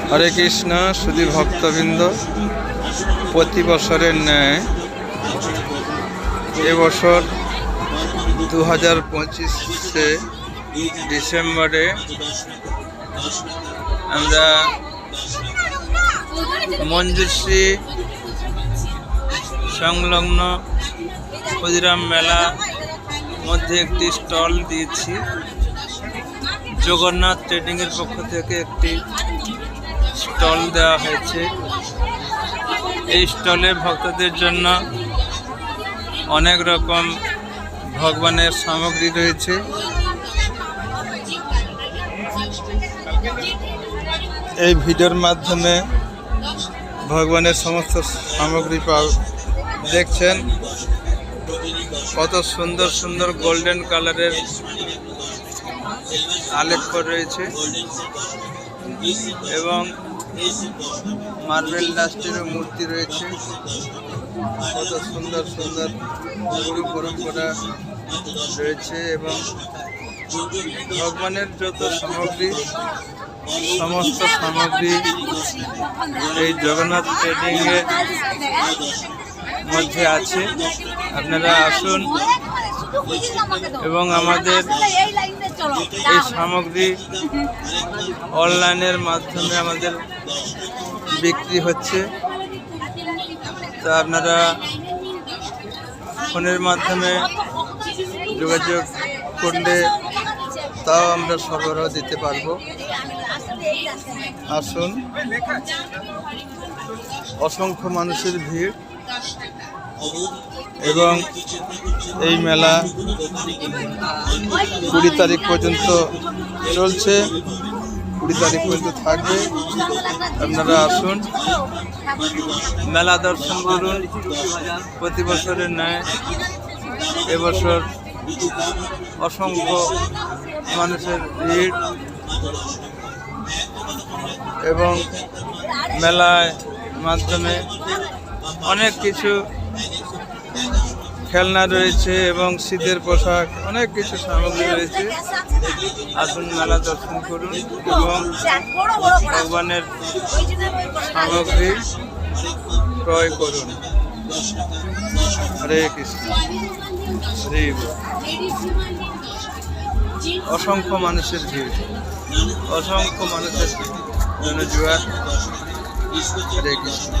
হরে কৃষ্ণ সুধী ভক্তবৃন্দ, প্রতি বছরের ন্যায় এবছর 2025 ডিসেম্বরে আমরা মঞ্জুশ্রী সংলগ্ন ক্ষুদিরাম মেলা মধ্যে একটি স্টল দিয়েছি। জগন্নাথ ট্রেডিংয়ের পক্ষ থেকে একটি স্টল দেওয়া হয়েছে। এই স্টলে ভক্তদের জন্য অনেক রকম ভগবানের সামগ্রী রয়েছে। এই ভিডিওর মাধ্যমে ভগবানের সমস্ত সামগ্রী দেখছেন। কত সুন্দর সুন্দর গোল্ডেন কালারের আলেখ্য রয়েছে এবং মার্বেল ডাস্টেরও মূর্তি রয়েছে। কত সুন্দর সুন্দর গুরু পরম্পরা রয়েছে এবং ভগবানের যত সামগ্রী, সমস্ত সামগ্রী এই জগন্নাথ ট্রেডিংয়ের মধ্যে আছে। আপনারা আসুন এবং আমাদের এই সামগ্রী অনলাইনের মাধ্যমে আমাদের বিক্রি হচ্ছে। তা আপনারা ফোনের মাধ্যমে যোগাযোগ করলে তাও আমরা সরবরাহ দিতে পারবো। আসুন, অসংখ্য মানুষের ভিড় এবং এই মেলা 20 তারিখ পর্যন্ত চলছে। 20 তারিখ পর্যন্ত থাকবে। আপনারা আসুন, মেলা দর্শন করুন। প্রতি বছরের ন্যায় এবছর অসংখ্য মানুষের ভিড় এবং মেলার মাধ্যমে অনেক কিছু খেলনা রয়েছে এবং শীতের পোশাক, অনেক কিছু সামগ্রী রয়েছে। আসুন, মেলা দর্শন করুন এবং ভগবানের সামগ্রী ক্রয় করুন। হরে কৃষ্ণ। হরে বল। অসংখ্য মানুষের ভিড়, অসংখ্য মানুষের জনজোয়ার। হরে কৃষ্ণ।